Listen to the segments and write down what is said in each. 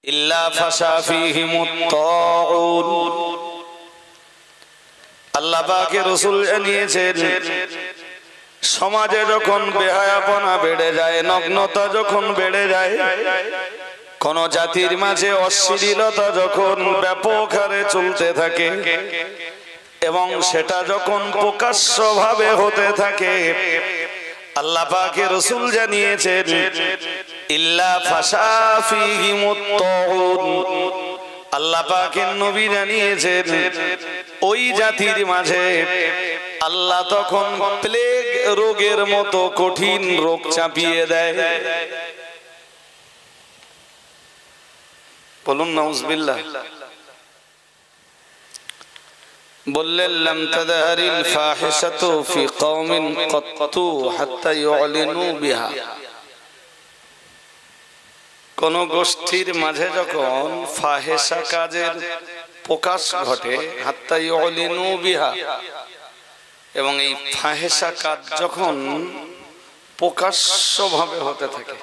ইল্লা ফাশা ফীহিমুত তাউন। আল্লাহ পাকের রাসূল জানিয়েছেন, সমাজে যখন বেহায়াপনা বেড়ে যায়, নগ্নতা যখন বেড়ে যায়, কোন জাতির মাঝে অশ্লীলতা যখন ব্যাপক হারে চলতে থাকে এবং সেটা যখন প্রকাশ্যভাবে হতে থাকে, আল্লাহ পাকের রাসূল জানিয়েছেন ইল্লা ফাশা ফীহিমুত তাউন। আল্লাহ পাকের নবী জানিয়েছেন ওই জাতির মাঝে আল্লাহ তখন প্লেগ রোগের মতো কঠিন রোগ চাপিয়ে দেয়। বলুন নাউজুবিল্লাহ। বললেন লাম তাদহারিল ফাহিশাতু ফি কওমিন ক্বাত্তু হাত্তা ইউলিনু বিহা। কোন গোষ্ঠীর মাঝে যখন ফাহিশা কাজের প্রকাশ ঘটে, হাত্তা ইউলিনু বিহা, এবং এই ফাহিশা কাজ যখন প্রকাশ্যভাবে হতে থাকে,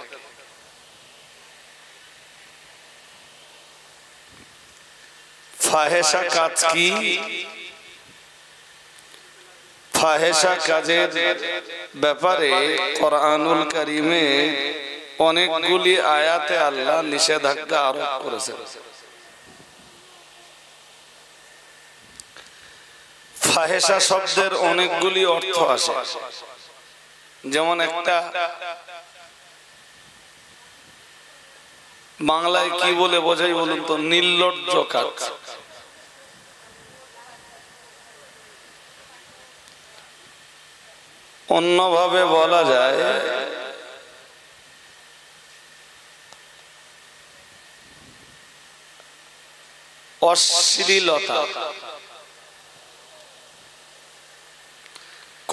ফাহিশা কাজ কি? ফাহিশা কাজের ব্যাপারে কোরআনুল কারীমে অনেকগুলি আয়াতে আল্লাহ নিষেধাজ্ঞা আরোপ করেছেন। ফাহিশা শব্দের অনেকগুলি অর্থ আছে। যেমন একটা বাংলায় কি বলে বোঝাই বলুন তো? নির্লজ্জ কাজ। অন্যভাবে বলা যায় অশ্লীলতা।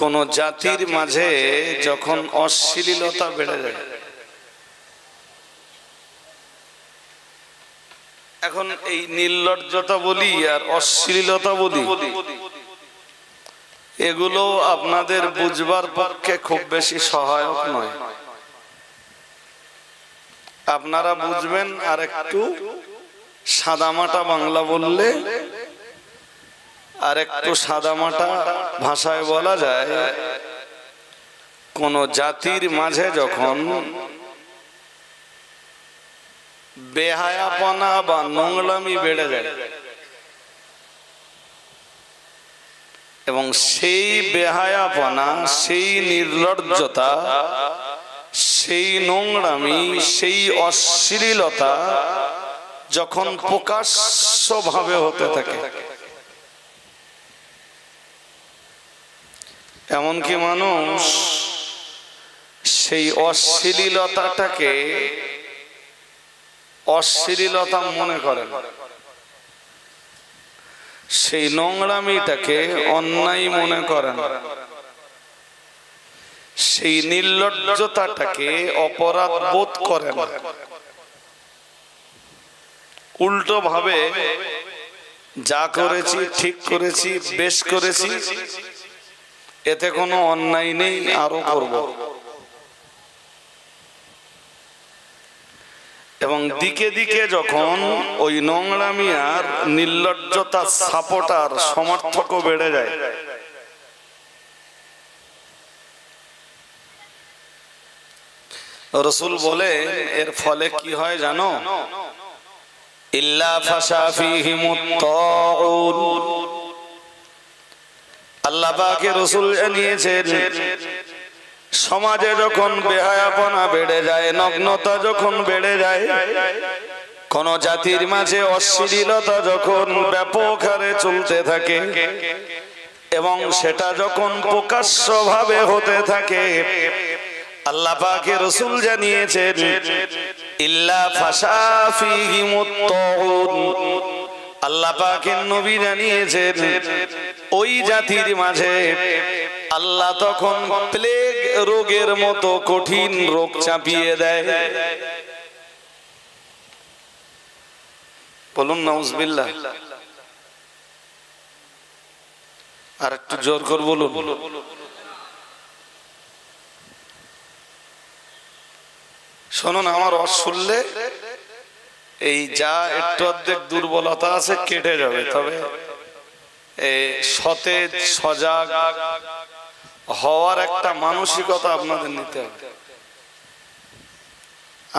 কোন জাতির মাঝে যখন অশ্লীলতা বেড়ে যায়, এখন এই নির্লজ্জতা বলি আর অশ্লীলতা বলি, এগুলো আপনাদের বুঝবার পক্ষে খুব বেশি সহায়ক নয়। আপনারা বুঝবেন আর একটু সাদামাটা বাংলা বললে, আর একটু সাদামাটা ভাষায় বলা যায়, কোন জাতির মাঝে যখন বেহায়াপনা বা নোংরামি বেড়ে যায় এবং সেই বেহায়াপনা, সেই নির্লজ্জতা, সেই নোংরামি, সেই অশ্লীলতা যখন প্রকাশ্যভাবে হতে থাকে, এমনকি মানুষ সেই অশ্লীলতাটাকে অশ্লীলতা মনে করেন, সেই নোংরামিটাকে অন্যায় মনে করেন, সেই নির্লজ্জতাটাকে অপরাধ বোধ করেন। উল্টো ভাবে যা করেছি ঠিক করেছি, বেশ করেছি, এতে কোনো অন্যায় নেই, আরো করব। এবং দিকে দিকে যখন ওই নোংরামি আর নির্লজ্জতার সাপোর্টার সমর্থকও বেড়ে যায়, রাসূল বলেন এর ফলে কি হয় জানো? ইল্লা ফাশা ফীহিমুত তাউন। আল্লাহ পাকের রাসূল জানিয়েছেন, সমাজে যখন বেহায়াপনা বেড়ে যায়, নগ্নতা যখন বেড়ে যায়, কোন জাতির মাঝে অশ্লীলতা যখন ব্যাপক হারে চলতে থাকে এবং সেটা যখন প্রকাশ্যভাবে হতে থাকে, আল্লাহ পাকের রাসূল জানিয়েছেন ইল্লা ফাশা ফীহিমুত তাউন। আল্লাহ পাকের নবী জানিয়েছেন ওই জাতির মাঝে আল্লাহ তখন প্লেগ রোগের মতো কঠিন রোগ চাপিয়ে দেয়। বলুন নাউজুবিল্লাহ। আর একটু জোর করে বলুন। শুনুন, আমার ওয়াজ শুনলে এই যা একটু অর্ধেক দুর্বলতা আছে কেটে যাবে, তবে সতেজ সজাগ হওয়ার একটা মানসিকতা আপনাদের নিতে হবে।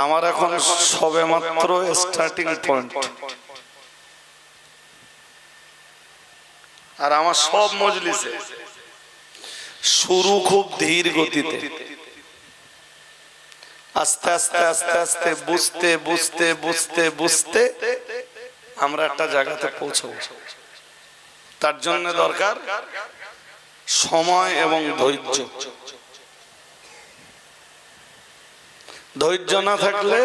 আমার এখন সবে মাত্র স্টার্টিং পয়েন্ট, আর আমার সব মজলিসে শুরু খুব ধীর গতিতে, আস্তে আস্তে আস্তে আস্তে বুঝতে বুঝতে বুঝতে বুঝতে আমরা একটা জায়গাতে পৌঁছাবো। তার জন্য দরকার সময় এবং ধৈর্য। ধৈর্য না থাকলে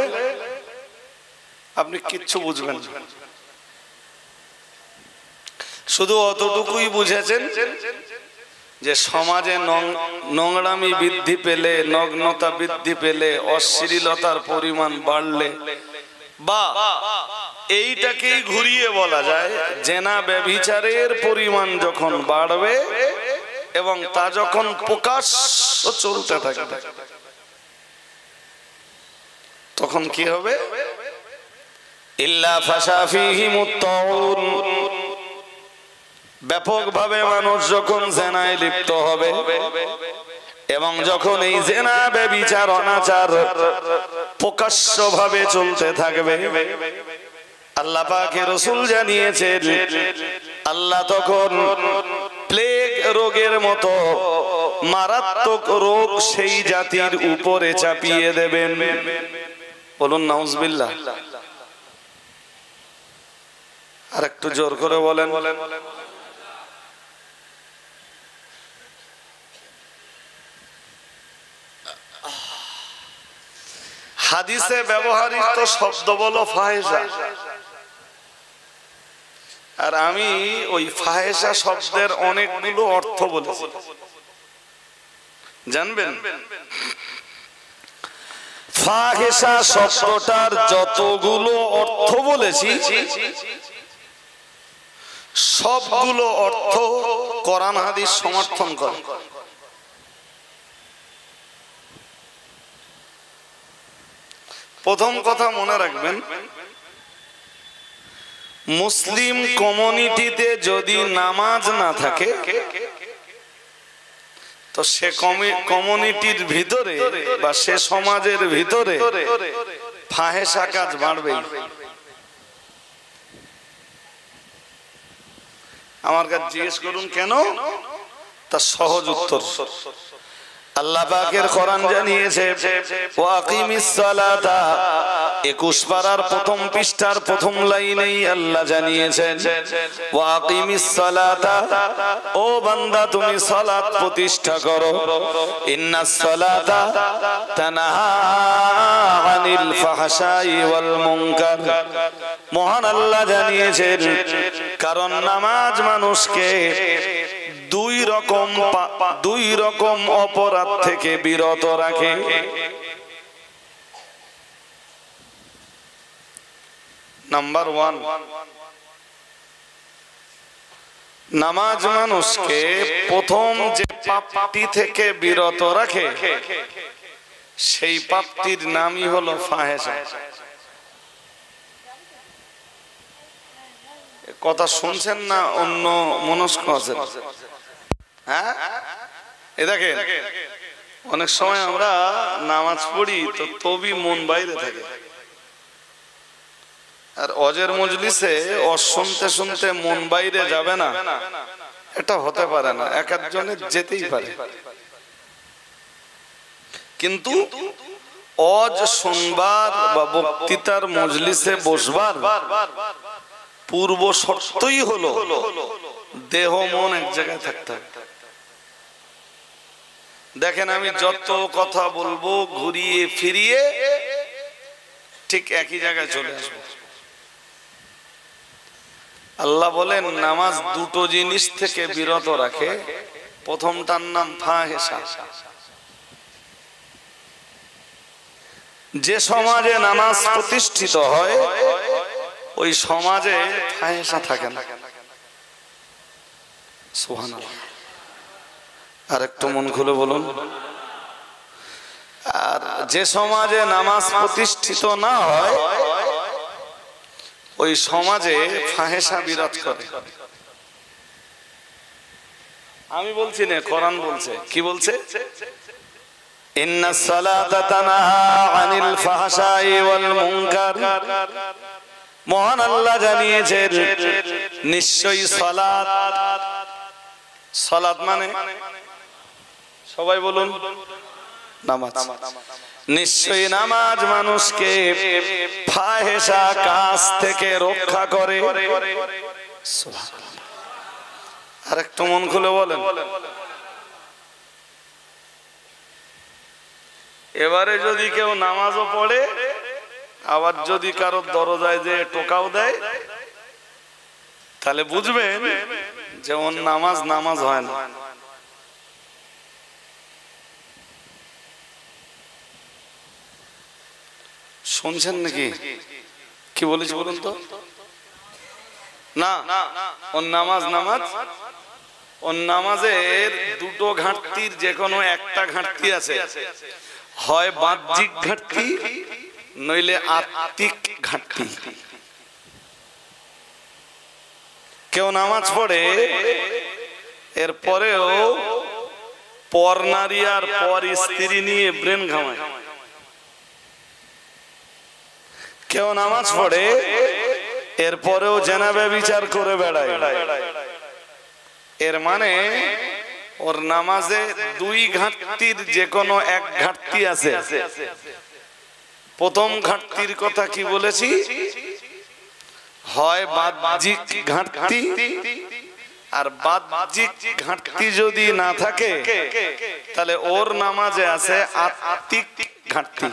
আপনি কিচ্ছু বুঝবেন না। শুধু অতটুকুই বুঝেছেন যে সমাজে নোংরামি বৃদ্ধি পেলে, নগ্নতা বৃদ্ধি পেলে, অশ্লীলতার পরিমাণ বাড়লে, বা এইটাকেই ঘুরিয়ে বলা যায় জেনা ব্যভিচারের পরিমাণ যখন বাড়বে এবং তা যখন প্রকাশ্য চলতে থাকবে, তখন কি হবে? ইল্লা ফাশা ফীহিমুত তাউন, ব্যাপকভাবে মানুষ যখন জেনায় লিপ্ত হবে এবং যখন এই জেনা ব্যভিচার অনাচার প্রকাশ্যভাবে চলতে থাকবে, আল্লাহ পাকের রাসূল জানিয়েছেন আল্লাহ তখন প্লেগ রোগের মতো মারাত্মক রোগ সেই জাতির উপরে চাপিয়ে দেবেন। বলুন নাউজুবিল্লাহ। আর একটু জোর করে বলেন। হাদিসে ব্যবহৃত শব্দ বলো ফাহেশা, আর আমি ওই ফাহেশা শব্দের অনেকগুলো অর্থ বলেছি, জানবেন? ফাহেশা শব্দটার যতগুলো অর্থ বলেছি সবগুলো অর্থ কোরআন হাদিস সমর্থন করে। প্রথম কথা মনে রাখবেন, মুসলিম কমিউনিটিতে যদি নামাজ না থাকে তো সে কমিউনিটির ভিতরে বা সে সমাজের ভিতরে ফাহেশা কাজ বাড়বেই। আমার কাছে জিজ্ঞেস করুন কেন, তার সহজ উত্তর আল্লাহ পাকের কোরআন জানিয়েছে ওয়াকিমিস সালাতা 21 পারার প্রথম পৃষ্ঠার প্রথম লাইনেই আল্লাহ জানিয়েছেন ওয়াকিমিস সালাতা, ও বান্দা তুমি সালাত প্রতিষ্ঠা করো, ইন্নাস সালাতা তানহা আনিল ফাহশাই ওয়াল মুনকার। মহান আল্লাহ জানিয়েছেন কারণ নামাজ মানুষকে দুই রকম অপরাধ থেকে বিরত রাখে। নাম্বার 1, নামাজ মানুষকে প্রথম যে পাপটি থেকে বিরত রাখে সেই পাপটির নামই হলো ফাহেশা। কথা শুনছেন না অন্য মনস্ক আছেন? হ্যাঁ, এ দেখেন অনেক সময় আমরা নামাজ পড়ি তো তবি মন বাইরে থাকে, আর অজের মজলিসে শুনতে শুনতে মন বাইরে যাবে না, এটা হতে পারে না। এক একজনের যেতেই পারে, কিন্তু অজ শুনবার বা বক্তৃতার মজলিসে বসবার পূর্ব শর্তই হলো দেহ মন এক জায়গায় থাকতে হবে। দেখেন আমি যত কথা বলবো ঘুরিয়ে ফিরিয়ে ঠিক একই জায়গায় চলে আসবো। আল্লাহ বলেন নামাজ দুটো জিনিস থেকে বিরত রাখে, প্রথমটার নাম ফাহেশা। যে সমাজে নামাজ প্রতিষ্ঠিত হয় ওই সমাজে ফাহেশা থাকে না। সুবহানাল্লাহ। আর একটু মন খুলে বলুন। আর যে সমাজে নামাজ প্রতিষ্ঠিত না হয় ওই সমাজে ফাহেসা বিরাজ করে। আমি বলছি না, কোরআন বলছে। কি বলছে? ইন্নাস সালাতা তানহা আনিল ফাহশাই ওয়াল মুনকার। মহান আল্লাহ জানিয়েছেন নিশ্চয়ই সালাত, সালাত মানে সবাই বলুন নামাজ। নিশ্চয়ই নামাজ মানুষকে ফাহেসা কাজ থেকে রক্ষা করে। আর একটু মন খুলে বলেন। এবারে যদি কেউ নামাজও পড়ে, আবার যদি কারো দরজায় যে টোকাও দেয়, তাহলে বুঝবেন যে ওর নামাজ নামাজ হয় না। শুনছেন নাকি? কি বলেছি বলুন তো? না, ওর নামাজ নামাজ। ওর নামাজের দুটো ঘাটতির যে কোনো একটা ঘাটতি আছে, হয় বাহ্যিক ঘাটতি নইলে আত্মিক ঘাটতি। কেউ নামাজ পড়ে এরপরেও পর নারী আর পর স্ত্রী নিয়ে ব্রেন ঘামায়। কেউ নামাজ পড়ে এরপরেও জেনাবে বিচার করে বেড়ায়। এর মানে ওর নামাজে দুই ঘাটতির যে কোনো এক ঘাটতি আছে। প্রথম ঘাটতির কথা কি বলেছি? হয় বাহ্যিক ঘাটতি, আর বাহ্যিক ঘাটতি যদি না থাকে তাহলে ওর নামাজে আছে আত্মিক ঘাটতি।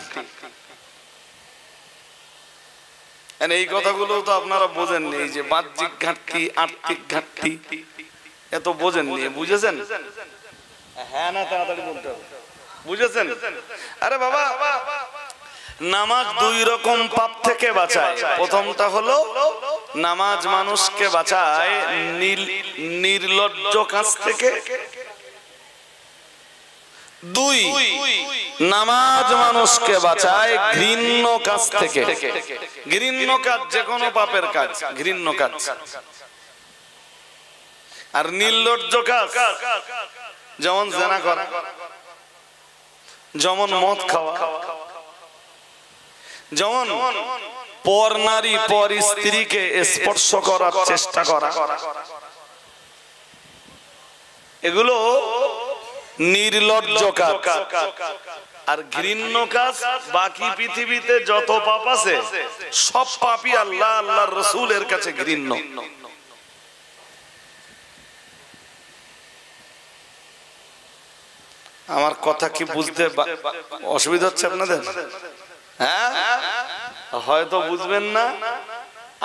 এই কথাগুলো তো আপনারা বোঝেননি, এই যে বাহ্যিক ঘাটতি আত্মিক ঘাটতি এত বোঝেননি। বুঝেছেন? হ্যাঁ না তাড়াতাড়ি বলতে হবে। বুঝেছেন? আরে বাবা, নামাজ দুই রকম পাপ থেকে বাঁচায়। প্রথমটা হলো নামাজ মানুষকে বাঁচায় নির্লজ্জ কাজ থেকে। দুই, নামাজ মানুষকে বাঁচায় ঘৃণ্য কাজ থেকে। ঘৃণ্য কাজ যে কোনো পাপের কাজ ঘৃণ্য কাজ। আর নির্লজ্জ কাজ যেমন জেনা করা, যেমন মদ খাওয়া, যেমন পর নারী পর স্ত্রীকে স্পর্শ করার চেষ্টা করা, এগুলো নির্লজ্জ কাজ। আর ঘৃণ্য কাজ বাকি পৃথিবীতে যত পাপ আছে সব পাপই আল্লাহ আল্লাহর রাসূলের কাছে ঘৃণ্য। আমার কথা কি বুঝতে অসুবিধা হচ্ছে আপনাদের? হ্যাঁ, হয়তো বুঝবেন না,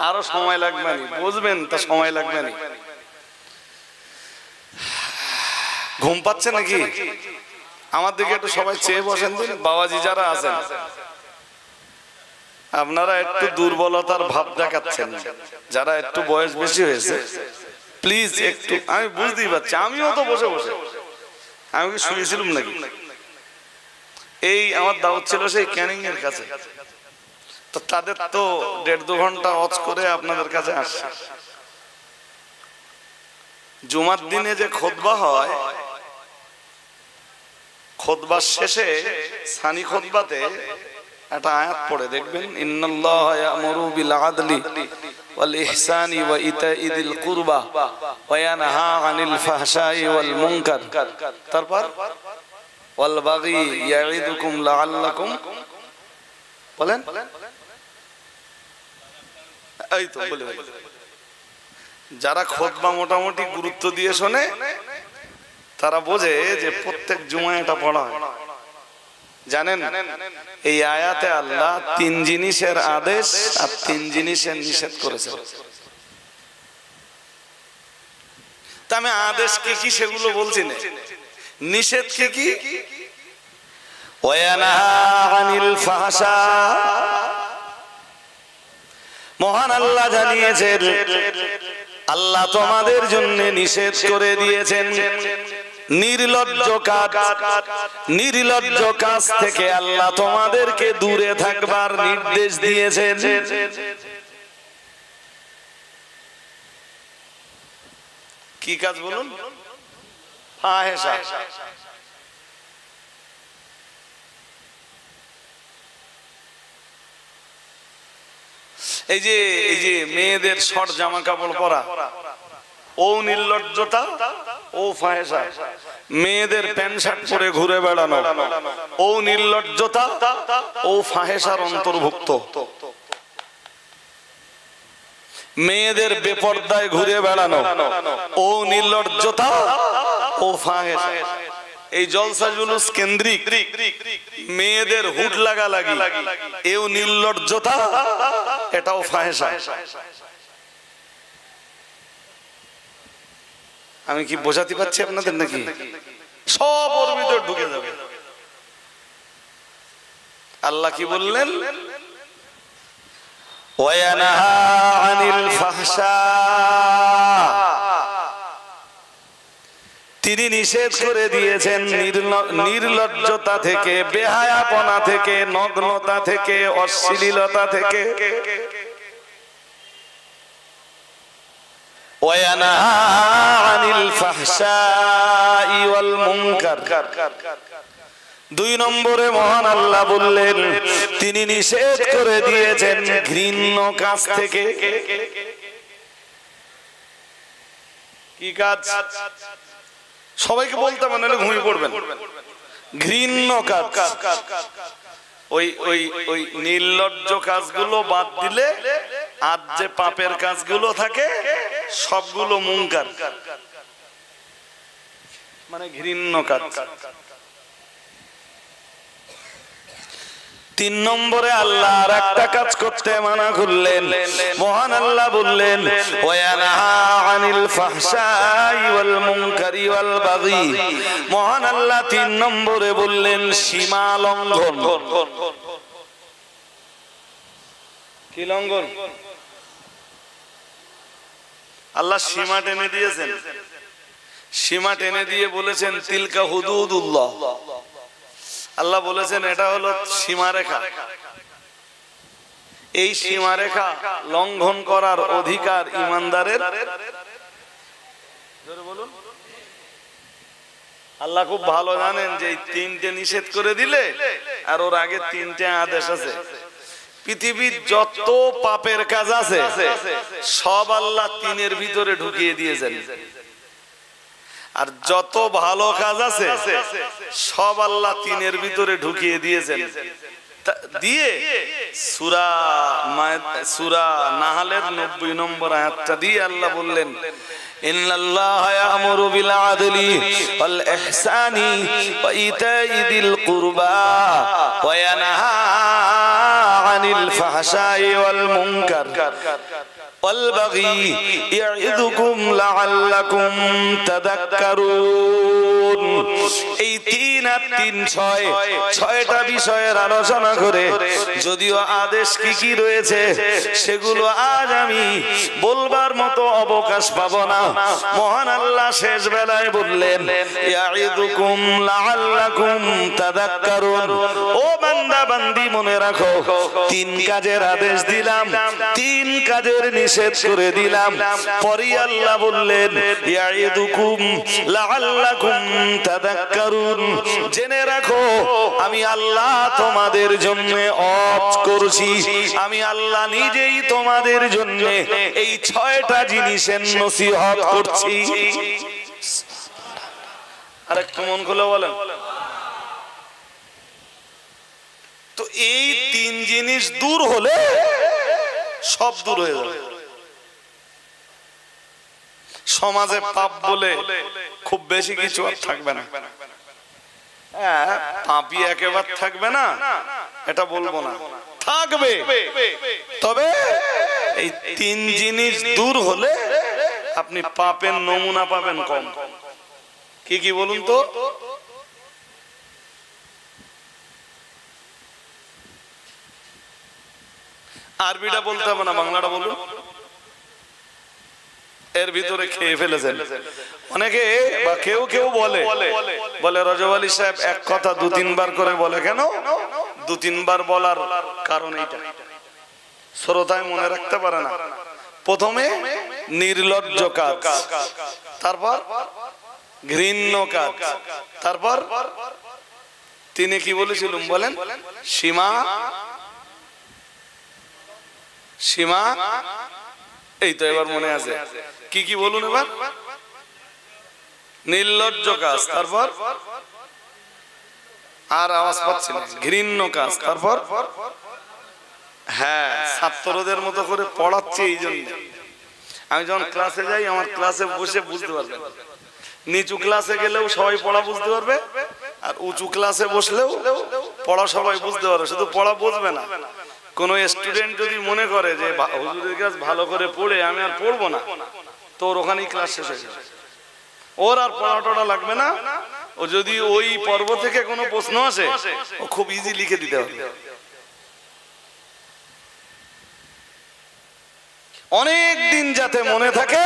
আরো সময় লাগবে। বুঝবেন তা সময় লাগবে না। ঘুম পাচ্ছে নাকি? আমার দিকে একটু সবাই চেয়ে বসেন দিন। বাবাজি যারা আছেন আপনারা একটু দুর্বলতার ভাব দেখাচ্ছেন। যারা একটু বয়স বেশি হয়েছে প্লিজ একটু, আমি বুঝতেই পারছি, আমিও তো বসে বসে, আমি কি শুয়েছিলাম নাকি? এই আমার দাওয়াত ছিল সেই ক্যানিং এর কাছে, তো তাদের তো 1.5-2 ঘন্টা ওয়াজ করে আপনাদের কাছে আসছে। জুমার দিনে যে খুতবা হয়, খুতবার শেষে সানি খুতবাতে একটা আয়াত পড়ে দেখবেন, ইন্নাল্লাহা ইয়ামুরু বিল আদলি ওয়াল ইহসানি ওয়া ইতাইদিল কুরবা ওয়া ইয়ানহা আনিল ফাহশাই ওয়াল মুনকার। তারপর ওয়াল বাগি ইয়াইদুকুম লাআল্লাকুম, বলেন এই তো বলে। যারা খুতবা মোটামুটি গুরুত্ব দিয়ে শোনে তারা বোঝে যে প্রত্যেক জুমায় এটা পড়া হয়। জানেন এই আয়াতে আল্লাহ 3 জিনিসের আদেশ আর 3 জিনিসের নিষেধ করেছে। তা আমি আদেশ কি কি সেগুলো বলছি না, নিষেধ কি কি? ওয়ানাহা আনিল ফাহশা, মহান আল্লাহ জানিয়েছেন আল্লাহ তোমাদের জন্য নিষেধ করে দিয়েছেন নির্লজ্জ কাজ। নির্লজ্জ কাজ থেকে আল্লাহ তোমাদেরকে দূরে থাকবার নির্দেশ দিয়েছেন। কি কাজ বলুন? ফাহেশা। এই যে মেয়েদের শর্ট জামা কাপড় পরা, ও নির্লজ্জতা, ও ফাহেশা। মেয়েদের প্যান্ট শার্ট পরে ঘুরে বেড়ানো, ও নির্লজ্জতা, ও ফাহেশার অন্তর্ভুক্ত। মেয়েদের বেপরদায় ঘুরে বেড়ানো, ও নির্লজ্জতা, ও ফাহেশা। এই জলসা জুলুস কেন্দ্রিক মেয়েদের হুড লাগালাগি, এও নির্লজ্জতা, এটাও ফাহেশা। আমি কি বোঝাতে পারছি আপনাদের নাকি? সব ওর ভিতর ঢুকে যাবে। আল্লাহ কি বললেন? ওয়ায়ানহা আনিল ফাহশা, তিনি নিষেধ করে দিয়েছেন নির্লজ্জতা থেকে, বেহায়াপনা থেকে, নগ্নতা থেকে, অশ্লীলতা থেকে। ওয়ায়ানহা আনিল ফাহশাই ওয়াল মুনকার। 2 নম্বরে মহান আল্লাহ বললেন তিনি নিষেধ করে দিয়েছেন ঘৃণ্য কাজ থেকে। কি কাজ? সবাইকে বলতে মানে ঘুমিয়ে পড়বেন। ঘৃণ্য কাজ, ওই নির্লজ্জ কাজগুলো বাদ দিলে আর যে পাপের কাজগুলো থাকে সবগুলো মুনকার, মানে ঘৃণ্য কাজ। 3 নম্বরে আল্লাহ আর একটা কাজ করতে মানা করলেন। মহান আল্লাহ বললেন ওয়ায়ানহা আনিল ফাহশাই ওয়াল মুনকারি ওয়াল বাগি। মহান আল্লাহ 3 নম্বরে বললেন সীমা লঙ্ঘন। কি লঙ্ঘন? আল্লাহ সীমা টেনে দিয়েছেন। সীমা টেনে দিয়ে বলেছেন তিলকা হুদুদুল্লাহ। আল্লাহ বলেছেন এটা হলো সীমারেখা। এই সীমারেখা লঙ্ঘন করার অধিকার ইমানদারের। আল্লাহ খুব ভালো জানেন যে এই 3টে নিষেধ করে দিলে আর ওর আগে 3টে আদেশ আছে। পৃথিবীর যত পাপের কাজ আছে সব আল্লাহ 3-এর ভিতরে ঢুকিয়ে দিয়েছেন, আর যত ভালো কাজ আছে সব আল্লাহ 3-এর ভিতরে ঢুকিয়ে দিয়েছেন। দিয়ে সূরা নাহলের 90 নম্বর আয়াতটা দিয়ে আল্লাহ বললেন ইন্নাল্লাহা ইয়া'মুরু বিল আদলি ওয়াল ইহসানি ওয়া ইতা'i যিল কুরবা ওয়া ইয়ানহা আনিল ফাহশাই ওয়াল মুনকার ওয়াল বাগি ইয়া'ইযুকুম লা'আল্লাকুম তাযাক্কারুন। এই 3 আর 3 6টা বিষয়ের আলোচনা করে যদিও আদেশ কি কি রয়েছে সেগুলো আজ আমি বলবার মতো অবকাশ পাবো না। মহান আল্লাহ শেষ বেলায় বললেন ইয়া'ইযুকুম লা'আল্লাকুম তাযাক্কারুন। ও বান্দা বান্দি মনে রাখো 3 কাজের আদেশ দিলাম, 3 কাজের নিষেধ করে দিলাম। পরে আল্লাহ বললেন ইয়া'ইদুকুম লাআল্লাকুম তাযাক্কারুন। জেনে রাখো আমি আল্লাহ তোমাদের জন্য অফ করছি, আমি আল্লাহ নিজেই তোমাদের জন্য এই 6টা জিনিসের নসিহত করছি। আরেকটু মন খুলে বলেন তো। এই 3 জিনিস দূর হলে সব দূর হয়ে যাবে। সমাজে পাপ বলে খুব বেশি কিছু আর থাকবে না। পাপই একেবারে থাকবে না এটা বলবো না, থাকবে, তবে এই 3 জিনিস দূর হলে আপনি পাপের নমুনা পাবেন কম। কি কি বলুন তো? আরবিটা বলতে হবে না, বাংলাটা বলুন। এর ভিতরে খেয়ে ফেলেছেন অনেকে, বা কেউ কেউ বলে রজব আলী সাহেব এক কথা 2-3 বার করে বলে কেন? 2-3 বার বলার কারণ এইটা, শ্রোতায় মনে রাখতে পারে না। প্রথমে নির্লজ্জ কাজ, তারপর ঘৃণ্য কাজ, তারপর তিনি কি বলেছিলেন বলেন? সীমা, সীমা, এই তো এবার মনে আছে। কি কি বলুন এবার? নির্লজ্জ কাজ, তারপর আর আওয়াজ পাচ্ছি না, ঘৃণ্য কাজ, তারপর হ্যাঁ, ছাত্রদের মতো করে পড়াচ্ছি। এই জন্য আমি যখন ক্লাসে যাই, আমার ক্লাসে বসে বুঝতে পারবেন, নিচু ক্লাসে গেলেও সবাই পড়া বুঝতে পারবে, আর উঁচু ক্লাসে বসলেও পড়া সবাই বুঝতে পারবে, শুধু পড়া বুঝবে না। কোন স্টুডেন্ট যদি মনে করে যে হুজুরের কাছে ভালো করে পড়ে আমি আর পড়বো না, তোর ওখানেই ক্লাস শেষ হয়ে যাবে, ওর আর পড়াটা লাগবে না। ও যদি ওই পর্ব থেকে কোনো প্রশ্ন আসে, ও খুব ইজি লিখে দিতে হবে। অনেক দিন যাতে মনে থাকে,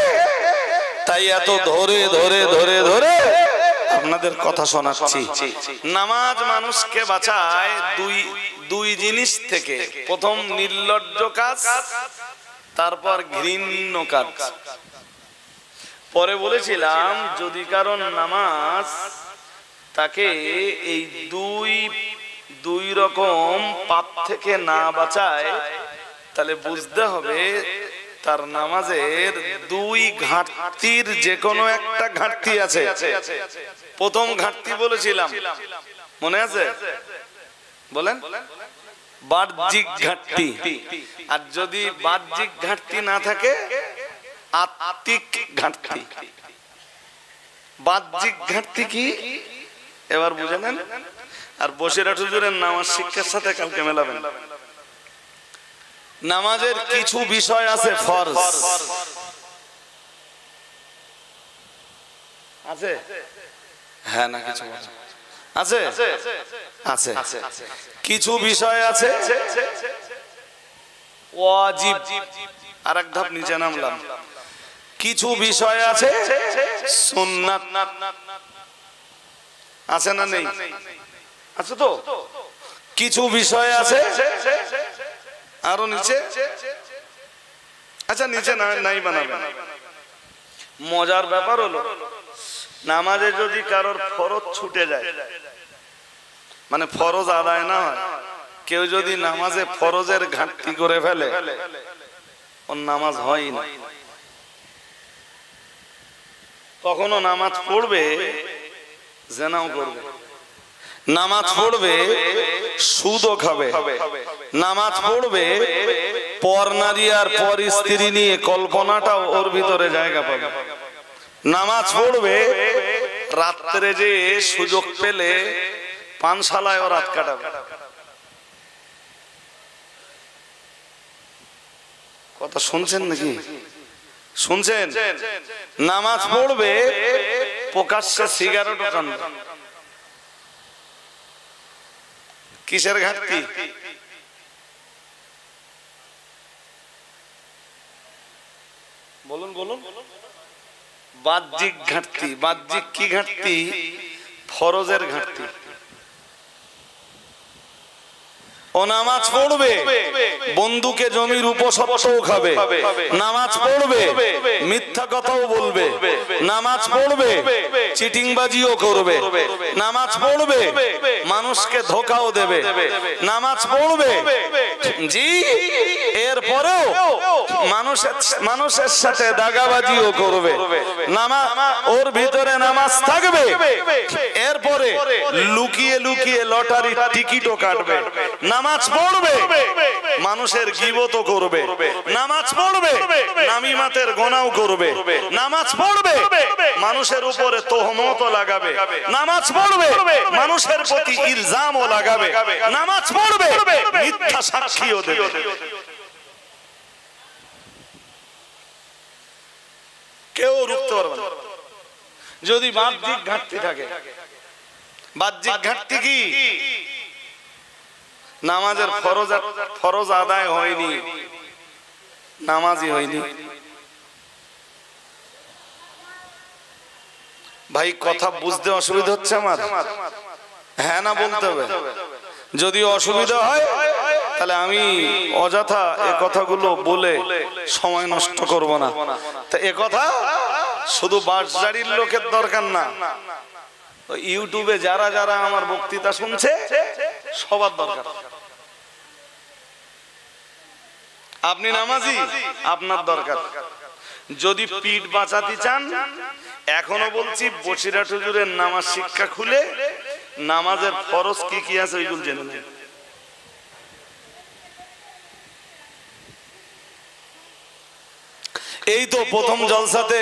তাই এত ধরে ধরে ধরে ধরে আপনাদের কথা শোনাচ্ছি। নামাজ মানুষকে বাঁচায় দুই জিনিস থেকে। প্রথম নির্লজ্জ কাজ, তারপর ঘৃণ্য কাজ। পরে বলেছিলাম যদি কারণ নামাজ তাকে এই দুই রকম পাপ থেকে না বাঁচায়, তাহলে বুঝতে হবে তার নামাজের দুই ঘাটতির যে কোনো একটা ঘাটতি আছে। প্রথম ঘাটতি বলেছিলাম, মনে আছে? বলেন, বাহ্যিক ঘাটতি। আর যদি বাহ্যিক ঘাটতি না থাকে, আত্মিক ঘাটতি। বাহ্যিক ঘাটতি কি এবার বুঝে নেন, আর বসিরহাট হুজুরের নামাজ শিক্ষার সাথে কালকে মেলাবেন। নামাজের কিছু বিষয় আছে ফরজ আছে, হ্যাঁ না কিছু আছে, আছে কিছু বিষয় আছে ওয়াজিব। আর এক ধাপ নিচে নামলাম, কিছু বিষয় আছে সুন্নাত। আছে না নেই? আছে তো। কিছু বিষয় আছে আরো নিচে, আচ্ছা নিচে নাই বানাবেন। মজার ব্যাপার হলো, নামাজে যদি কারোর ফরজ ছুটে যায়, মানে ফরজ আদায় না হয়, কেউ যদি নামাজে ফরজের ঘাটতি করে ফেলে, ওর নামাজ হয় না। কখনো নামাজ পড়বে, জেনাও করবে, নামাজ পড়বে, সুদও খাবে, নামাজ পড়বে, পর নারী আর পর স্ত্রী নিয়ে কল্পনাটাও ওর ভিতরে জায়গা পাবে, নামাজ পড়বে, রাত্রে যে সুযোগ পেলে পানশালায় ও রাত কাটাবে। কথা শুনছেন নাকি? শুনছেন? নামাজ পড়বে, প্রকাশ্যে সিগারেট টানবে। কিসের ঘাটতি? বলুন বলুন। বাহ্যিক ঘাটতি। বাহ্যিক কি ঘাটতি? ফরজের ঘাটতি। ও নামাজ পড়বে, বন্ধুকে জমির উপসত্ত্বও খাবে, নামাজ পড়বে, মিথ্যা কথাও বলবে, নামাজ পড়বে, চিটিংবাজিও করবে, নামাজ পড়বে, মানুষকে ধোঁকাও দেবে, নামাজ পড়বে, জি, এরপরেও মানুষের সাথে দাগাবাজিও করবে, ওর ভিতরে নামাজ থাকবে, এরপরে লুকিয়ে লুকিয়ে লটারির টিকিটও কাটবে, নামাজ পড়বে, মানুষের গীবতও করবে, নামাজ পড়বে, নামিমাতের গোনাও করবে, নামাজ পড়বে, মানুষের উপরে তোহমতও লাগাবে, নামাজ পড়বে, মানুষের প্রতি ইলজামও লাগাবে, নামাজ পড়বে, মিথ্যা সাক্ষীও দেবে। কেউ রুখতে পারবে না যদি বাহ্যিক ঘাটতি থাকে। বাহ্যিক ঘাটতি কি? নামাজের ফরজ আদায় হয়নি, নামাজই হয়নি। ভাই কথা বুঝতে অসুবিধা হচ্ছে আমার? হ্যাঁ না বলতে হবে। যদি অসুবিধা হয় তাহলে আমি অযথা এ কথাগুলো বলে সময় নষ্ট করব না। তা এ কথা শুধু বাঁশঝাড়ির লোকের দরকার না, ইউটিউবে যারা যারা আমার বক্তৃতা শুনছে সবার দরকার। আপনি নামাজি, আপনার দরকার। যদি পিঠ বাঁচাতে চান, এখনো বলছি বসিরহাট হুজুরের নামাজ শিক্ষা খুলে নামাজের ফরজ কি কি আছে ওইগুলো জেনে নেন। এই তো প্রথম জলসাতে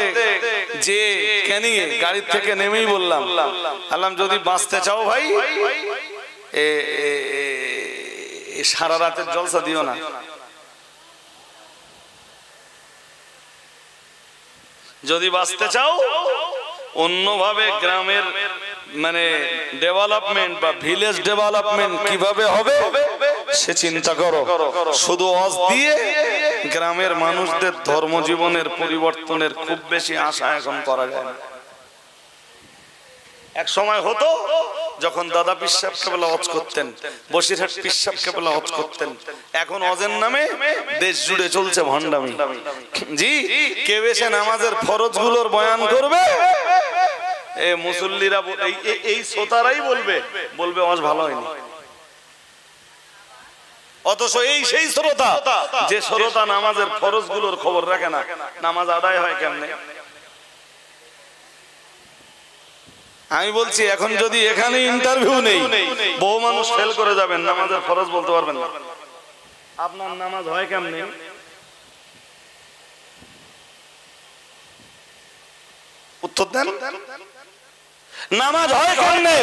যে ক্যানিংয়ে গাড়ির থেকে নেমেই বললাম যদি বাঁচতে চাও ভাই সারা রাতের জলসা দিও না। যদি বাঁচতে চাও অন্যভাবে গ্রামের মানে ডেভেলপমেন্ট বা ভিলেজ ডেভেলপমেন্ট কিভাবে হবে সে চিন্তা করো। শুধু ওয়াজ দিয়ে গ্রামের মানুষদের ধর্মজীবনের পরিবর্তনের খুব বেশি আশা এখন করা যায় না। এক সময় হতো যখন দাদা পীর সাহেব কেবলা ওয়াজ করতেন, বসিরহাট পীর সাহেব কেবলা ওয়াজ করতেন। এখন ওয়াজের নামে দেশ জুড়ে চলছে ভণ্ডামি। জি, কেউ এসে নামাজের ফরজগুলোর বয়ান করবে, এ মুসল্লিরা এই শ্রোতারাই বলবে ওয়াজ ভালো হয়নি। অথচ এই সেই শ্রোতা যে শ্রোতা নামাজের ফরজগুলোর খবর রাখে না, নামাজ আদায় হয় কেমনে। আমি বলছি এখন যদি এখানে ইন্টারভিউ নেই, বহু মানুষ ফেল করে যাবেন, নামাজের ফরজ বলতে পারবেন না। আপনার নামাজ হয় কেমনে? উত্তর দেন। নামাজ হয় কেমনে?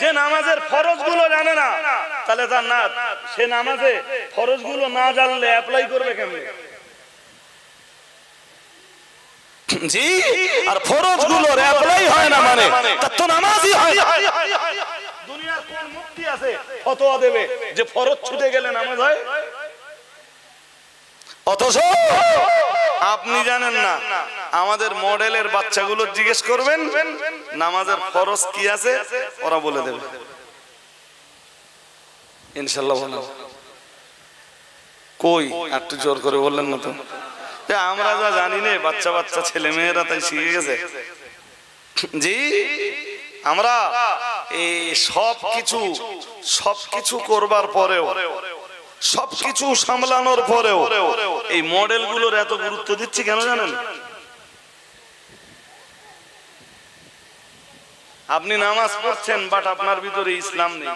যে নামাজের ফরজ গুলো জানে না, তাহলে তার না সে নামাজে ফরজ গুলো না জানলে অ্যাপ্লাই করবে কেমনে? জি, আর ফরজ গুলোর অ্যাপ্লাই হয় না মানে তার তো নামাজই হয় না। দুনিয়ার কোন মুফতি আছে ফতোয়া দেবে যে ফরজ ছুটে গেলে নামাজ হয়? অথচ আপনি জানেন না, আমাদের মডেলের বাচ্চাগুলো জিজ্ঞেস করবেন নামাজের ফরজ কি আছে, ওরা বলে দেবে ইনশাআল্লাহ। কই একটু জোর করে বললেন না তো? আমরা যা জানি না, বাচ্চা বাচ্চা ছেলে মেয়েরা তাই শিখে গেছে। জি, আমরা এই সবকিছু করবার পরেও, সবকিছু সামলানোর পরেও এই মডেলগুলোর এত গুরুত্ব দিচ্ছি কেন জানেন? আপনি নামাজ পড়ছেন বাট আপনার ভিতরে ইসলাম নেই।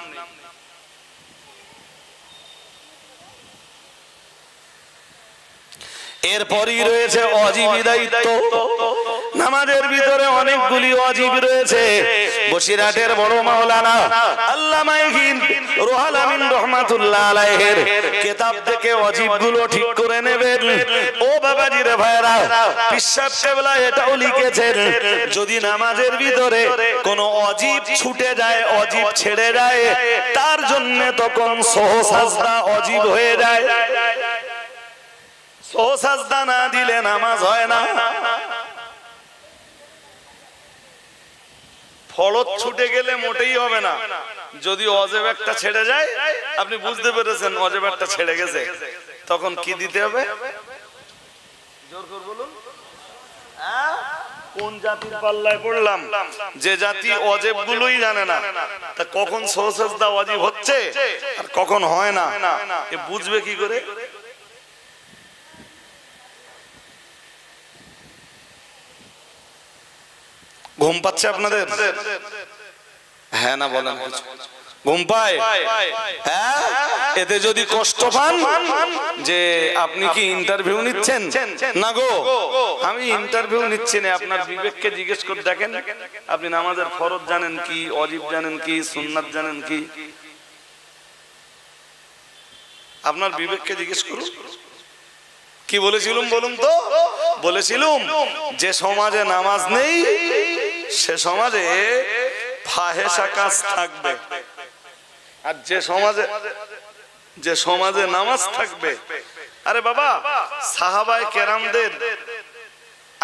এরপরই রয়েছে অজীবী দায়িত্ব। নামাজের ভিতরে অনেকগুলি অজীব রয়েছে। বসিরহাটের বড় মাওলানা আল্লামা রুহুল আমিন রাহমাতুল্লাহ আলাইহির কিতাব থেকে অজীবগুলো ঠিক করে নেবেন। ও বাবাজি রে ভাইরা, পীর সাহেব কেবলা এটাও লিখেছেন, যদি নামাজের ভিতরে কোনো অজীব ছুটে যায়, অজীব ছেড়ে যায়, তার জন্য তখন সহসাজদা অজীব হয়ে যায়। সহসাজদা না দিলে নামাজ হয় না। ফরজ ছুটে গেলে মোটেই হবে না। যদি অজেব একটা ছেড়ে যায়, আপনি বুঝতে পেরেছেন অজেব একটা ছেড়ে গেছে, তখন কি দিতে হবে? জোর করে বলুন। কোন জাতির পাল্লায় পড়লাম? যে জাতি অজেব গুলোই জানে না, তা কখন সহসাজদা ওয়াজিব হচ্ছে আর কখন হয় না, এ বুঝবে কি করে? ঘুম পাচ্ছে আপনাদের? হ্যাঁ না বলেন। ঘুম পায়? হ্যাঁ। এতে যদি কষ্ট পান যে আপনি কি ইন্টারভিউ নিচ্ছেন? না গো, আমি ইন্টারভিউ নিচ্ছি না। আপনার বিবেককে জিজ্ঞেস করে দেখেন, আপনি নামাজের ফরজ জানেন কি, ওয়াজিব জানেন কি, সুন্নাত জানেন কি? আপনার বিবেককে জিজ্ঞেস করুন। কি বলেছিলাম বলুন তো? বলেছিলাম যে সমাজে নামাজ নেই সে সমাজে ফাহেসা কাজ থাকবে, আর যে সমাজে নামাজ থাকবে, আরে বাবা সাহাবায়ে কেরামদের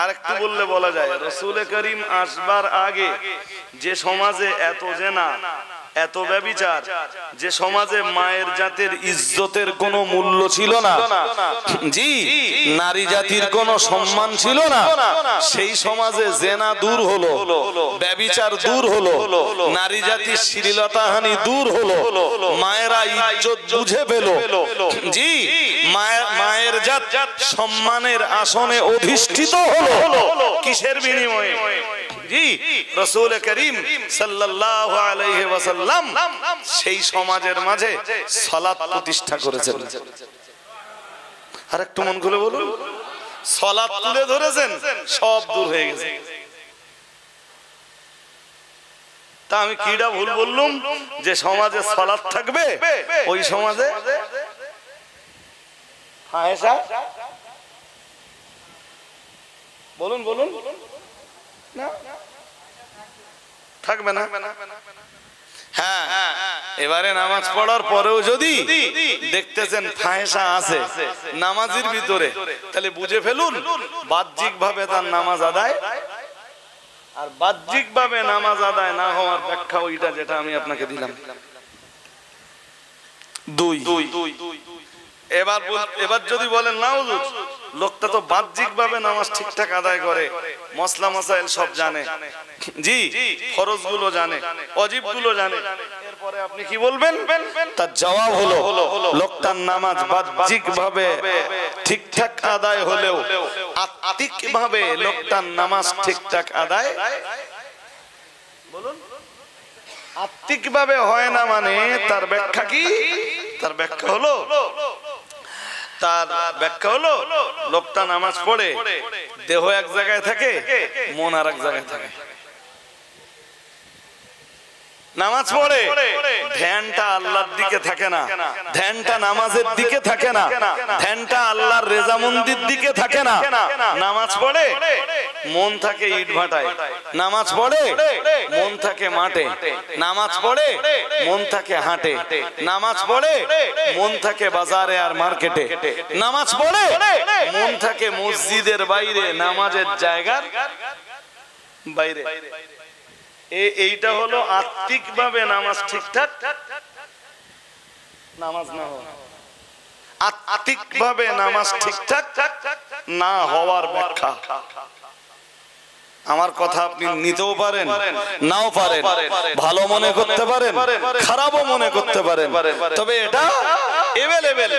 আরেকটু বললে বলা যায়, রাসূল করিম আসবার আগে যে সমাজে এত জেনা, এত ব্যভিচার যে সমাজে মায়ের জাতের ইজ্জতের কোনো মূল্য ছিল না, জি নারী জাতির কোনো সম্মান ছিল না, সেই সমাজে জেনা দূর হলো, ব্যভিচার দূর হলো, নারী জাতির শ্লীলতাহানি দূর হলো, মায়েরা ইজ্জত বুঝে পেল, জি মায়ের জাত সম্মানের আসনে অধিষ্ঠিত হলো। কিসের বিনিময়ে? জি রাসূল করিম সাল্লাল্লাহু আলাইহি ওয়াসাল্লাম সেই সমাজের মাঝে সালাত প্রতিষ্ঠা করেছেন। আরেকটু মন খুলে বলুন, সালাত তুলে ধরেছেন, সব দূর হয়ে গেছে। তা আমি কিডা ভুল বললুম যে সমাজে সালাত থাকবে, ওই সমাজে ফাহেসা বলুন বলুন না থাকবে না। হ্যাঁ, এবারে নামাজ পড়ার পরেও যদি দেখতেছেন ফাহেসা আছে নামাজের ভিতরে, তাহলে বুঝে ফেলুন বাহ্যিক ভাবে তার নামাজ আদায়, আর বাহ্যিক ভাবে নামাজ আদায় না হওয়ার ব্যাখ্যা ওইটা যেটা আমি আপনাকে দিলাম। দুই এবার যদি বলেন না হুজুর লোকটা তো বাহ্যিক ভাবে নামাজ ঠিকঠাক আদায় করে, মসলা মাসাইল সব জানে, জি ফরজ গুলো জানে, ওয়াজিব গুলো জানে, এরপরে আপনি কি বলবেন? তার জবাব হলো লোকটার নামাজ বাহ্যিক ভাবে ঠিকঠাক আদায় হলেও আত্মিক ভাবে লোকটার নামাজ ঠিকঠাক আদায় বলুন আত্মিক ভাবে হয় না। মানে তার ব্যাখ্যা কি? তার ব্যাখ্যা হলো লোকটা নামাজ পড়ে দেহ এক জায়গায় থাকে, মন আর এক জায়গায় থাকে। নামাজ পড়ে ধ্যানটা আল্লাহর দিকে থাকে না, ধ্যানটা নামাজের দিকে থাকে না, ধ্যানটা আল্লাহর রেজামন্দির দিকে থাকে না। নামাজ পড়ে মন থাকে ইট ভাটায়, নামাজ পড়ে মন থাকে মাঠে, নামাজ পড়ে মন থাকে হাটে, নামাজ পড়ে মন থাকে বাজারে আর মার্কেটে, নামাজ পড়ে মন থাকে মসজিদের বাইরে, নামাজের জায়গার বাইরে। এইটা হলো আত্মিক ভাবে নামাজ ঠিকঠাক নামাজ না হওয়া, আত্মিক ভাবে নামাজ ঠিকঠাক না হওয়ার ব্যাখ্যা। আমার কথা আপনি নিতেও পারেন নাও পারেন, ভালো মনে করতে পারেন খারাপও মনে করতে পারেন, তবে এটা এভেলেবেল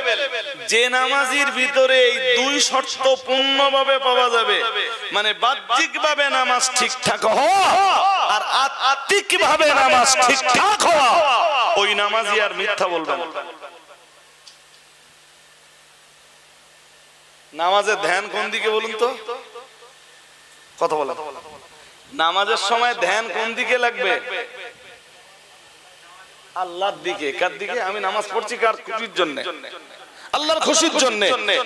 যে নামাজির ভিতরে এই দুই শর্ত পূর্ণভাবে পাওয়া যাবে, মানে বাহ্যিক ভাবে নামাজ ঠিকঠাক হওয়া আর আত্মিক ভাবে নামাজ ঠিকঠাক হওয়া, ওই নামাজি আর মিথ্যা বলবে না। নামাজের ধ্যান কোন দিকে বলুন তো? কথা বলা, নামাজের সময় ধ্যান কোন দিকে লাগবে? আল্লাহর দিকে। কার দিকে? আমি নামাজ পড়ছি কার খুশির জন্য? আল্লাহর খুশির জন্য।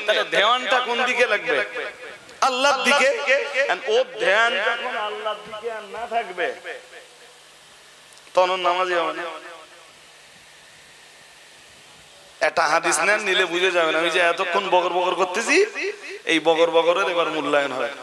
তাহলে ধ্যানটা কোন দিকে লাগবে? আল্লাহর দিকে। ও ধ্যান যখন আল্লাহর দিকে আর না থাকবে তখন নামাজই হবে না। একটা হাদিস নেন, নিলে বুঝে যাবেন আমি যে এতক্ষণ বগর বগর করতেছি, এই বগর বগরের এবার মূল্যায়ন হয়।